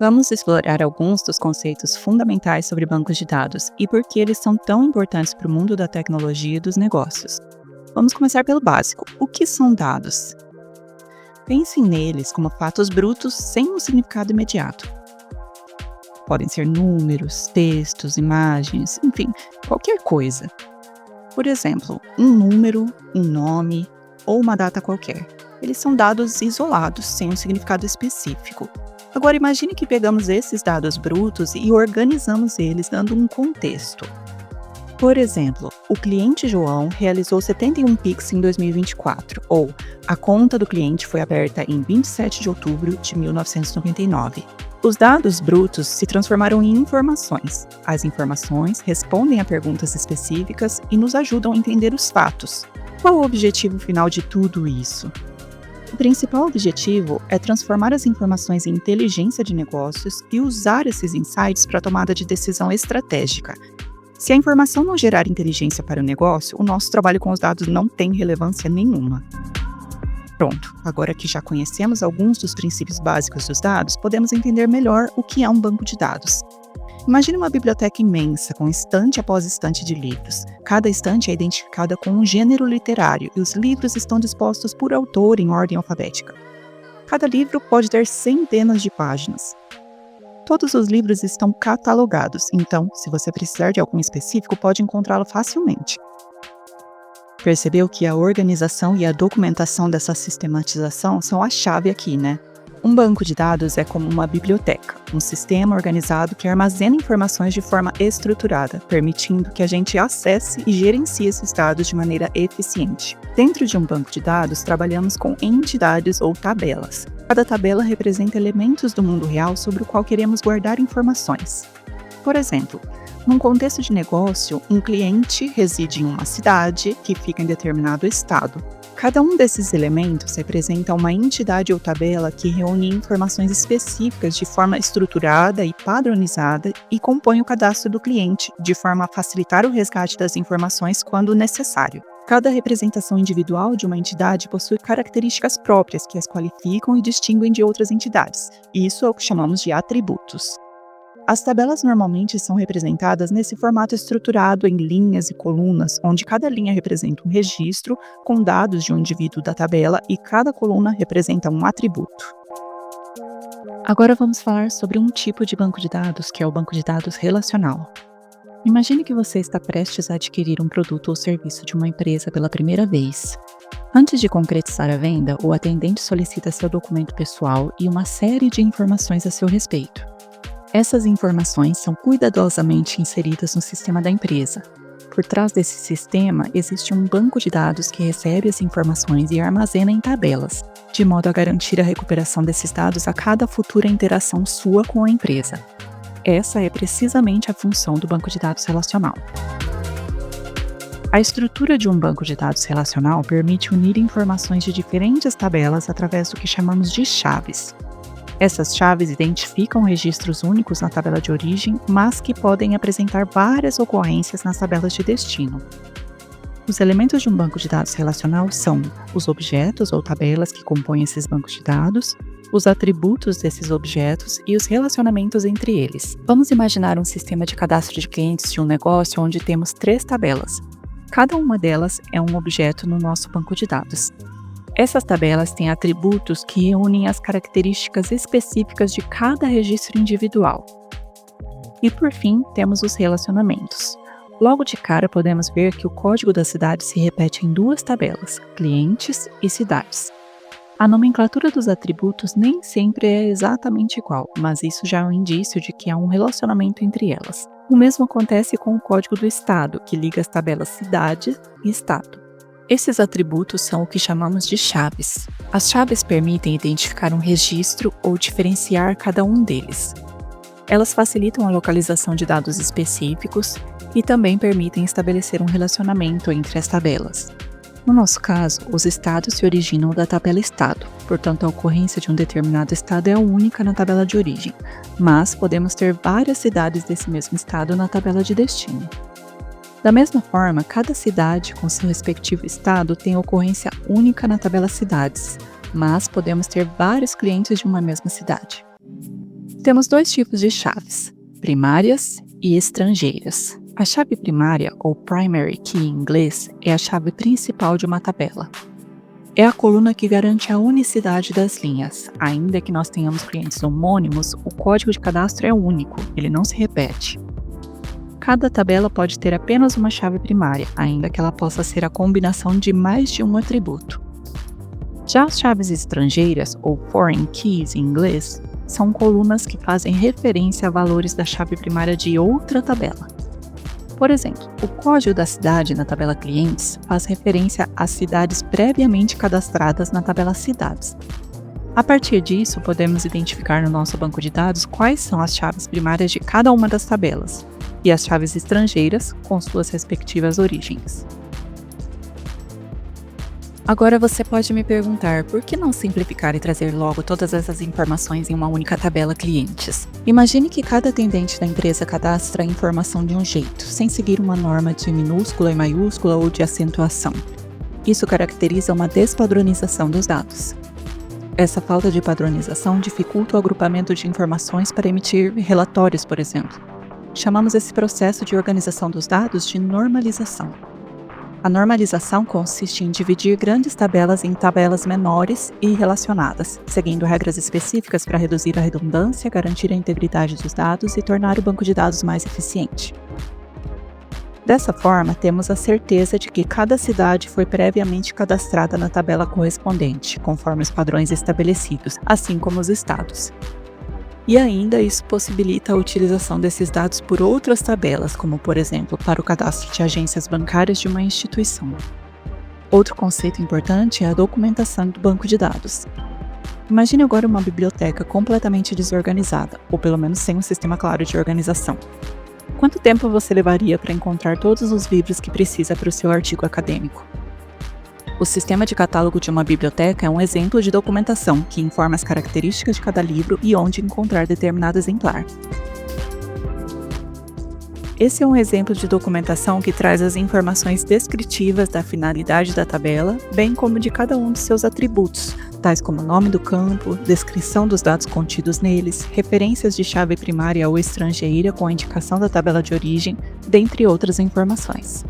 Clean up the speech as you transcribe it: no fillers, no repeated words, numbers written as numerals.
Vamos explorar alguns dos conceitos fundamentais sobre bancos de dados e por que eles são tão importantes para o mundo da tecnologia e dos negócios. Vamos começar pelo básico. O que são dados? Pensem neles como fatos brutos sem um significado imediato. Podem ser números, textos, imagens, enfim, qualquer coisa. Por exemplo, um número, um nome ou uma data qualquer. Eles são dados isolados, sem um significado específico. Agora imagine que pegamos esses dados brutos e organizamos eles dando um contexto. Por exemplo, o cliente João realizou 71 Pix em 2024, ou a conta do cliente foi aberta em 27 de outubro de 1999. Os dados brutos se transformaram em informações. As informações respondem a perguntas específicas e nos ajudam a entender os fatos. Qual o objetivo final de tudo isso? O principal objetivo é transformar as informações em inteligência de negócios e usar esses insights para a tomada de decisão estratégica. Se a informação não gerar inteligência para o negócio, o nosso trabalho com os dados não tem relevância nenhuma. Pronto, agora que já conhecemos alguns dos princípios básicos dos dados, podemos entender melhor o que é um banco de dados. Imagine uma biblioteca imensa, com estante após estante de livros. Cada estante é identificada com um gênero literário e os livros estão dispostos por autor em ordem alfabética. Cada livro pode ter centenas de páginas. Todos os livros estão catalogados, então, se você precisar de algum específico, pode encontrá-lo facilmente. Percebeu que a organização e a documentação dessa sistematização são a chave aqui, né? Um banco de dados é como uma biblioteca, um sistema organizado que armazena informações de forma estruturada, permitindo que a gente acesse e gerencie esses dados de maneira eficiente. Dentro de um banco de dados, trabalhamos com entidades ou tabelas. Cada tabela representa elementos do mundo real sobre o qual queremos guardar informações. Por exemplo, num contexto de negócio, um cliente reside em uma cidade que fica em determinado estado. Cada um desses elementos representa uma entidade ou tabela que reúne informações específicas de forma estruturada e padronizada e compõe o cadastro do cliente, de forma a facilitar o resgate das informações quando necessário. Cada representação individual de uma entidade possui características próprias que as qualificam e distinguem de outras entidades. Isso é o que chamamos de atributos. As tabelas normalmente são representadas nesse formato estruturado em linhas e colunas, onde cada linha representa um registro com dados de um indivíduo da tabela e cada coluna representa um atributo. Agora vamos falar sobre um tipo de banco de dados, que é o banco de dados relacional. Imagine que você está prestes a adquirir um produto ou serviço de uma empresa pela primeira vez. Antes de concretizar a venda, o atendente solicita seu documento pessoal e uma série de informações a seu respeito. Essas informações são cuidadosamente inseridas no sistema da empresa. Por trás desse sistema, existe um banco de dados que recebe as informações e armazena em tabelas, de modo a garantir a recuperação desses dados a cada futura interação sua com a empresa. Essa é precisamente a função do banco de dados relacional. A estrutura de um banco de dados relacional permite unir informações de diferentes tabelas através do que chamamos de chaves. Essas chaves identificam registros únicos na tabela de origem, mas que podem apresentar várias ocorrências nas tabelas de destino. Os elementos de um banco de dados relacional são os objetos ou tabelas que compõem esses bancos de dados, os atributos desses objetos e os relacionamentos entre eles. Vamos imaginar um sistema de cadastro de clientes de um negócio onde temos 3 tabelas. Cada uma delas é um objeto no nosso banco de dados. Essas tabelas têm atributos que reúnem as características específicas de cada registro individual. E por fim, temos os relacionamentos. Logo de cara, podemos ver que o código da cidade se repete em 2 tabelas, clientes e cidades. A nomenclatura dos atributos nem sempre é exatamente igual, mas isso já é um indício de que há um relacionamento entre elas. O mesmo acontece com o código do estado, que liga as tabelas cidade e estado. Esses atributos são o que chamamos de chaves. As chaves permitem identificar um registro ou diferenciar cada um deles. Elas facilitam a localização de dados específicos e também permitem estabelecer um relacionamento entre as tabelas. No nosso caso, os estados se originam da tabela estado, portanto a ocorrência de um determinado estado é única na tabela de origem, mas podemos ter várias cidades desse mesmo estado na tabela de destino. Da mesma forma, cada cidade com seu respectivo estado tem ocorrência única na tabela cidades, mas podemos ter vários clientes de uma mesma cidade. Temos dois tipos de chaves, primárias e estrangeiras. A chave primária, ou primary key em inglês, é a chave principal de uma tabela. É a coluna que garante a unicidade das linhas. Ainda que nós tenhamos clientes homônimos, o código de cadastro é único, ele não se repete. Cada tabela pode ter apenas uma chave primária, ainda que ela possa ser a combinação de mais de um atributo. Já as chaves estrangeiras, ou foreign keys em inglês, são colunas que fazem referência a valores da chave primária de outra tabela. Por exemplo, o código da cidade na tabela clientes faz referência às cidades previamente cadastradas na tabela cidades. A partir disso, podemos identificar no nosso banco de dados quais são as chaves primárias de cada uma das tabelas e as chaves estrangeiras com suas respectivas origens. Agora você pode me perguntar, por que não simplificar e trazer logo todas essas informações em uma única tabela clientes? Imagine que cada atendente da empresa cadastra a informação de um jeito, sem seguir uma norma de minúscula e maiúscula ou de acentuação. Isso caracteriza uma despadronização dos dados. Essa falta de padronização dificulta o agrupamento de informações para emitir relatórios, por exemplo. Chamamos esse processo de organização dos dados de normalização. A normalização consiste em dividir grandes tabelas em tabelas menores e relacionadas, seguindo regras específicas para reduzir a redundância, garantir a integridade dos dados e tornar o banco de dados mais eficiente. Dessa forma, temos a certeza de que cada cidade foi previamente cadastrada na tabela correspondente, conforme os padrões estabelecidos, assim como os estados. E ainda isso possibilita a utilização desses dados por outras tabelas, como por exemplo, para o cadastro de agências bancárias de uma instituição. Outro conceito importante é a documentação do banco de dados. Imagine agora uma biblioteca completamente desorganizada, ou pelo menos sem um sistema claro de organização. Quanto tempo você levaria para encontrar todos os livros que precisa para o seu artigo acadêmico? O sistema de catálogo de uma biblioteca é um exemplo de documentação que informa as características de cada livro e onde encontrar determinado exemplar. Esse é um exemplo de documentação que traz as informações descritivas da finalidade da tabela, bem como de cada um de seus atributos, tais como nome do campo, descrição dos dados contidos neles, referências de chave primária ou estrangeira com a indicação da tabela de origem, dentre outras informações.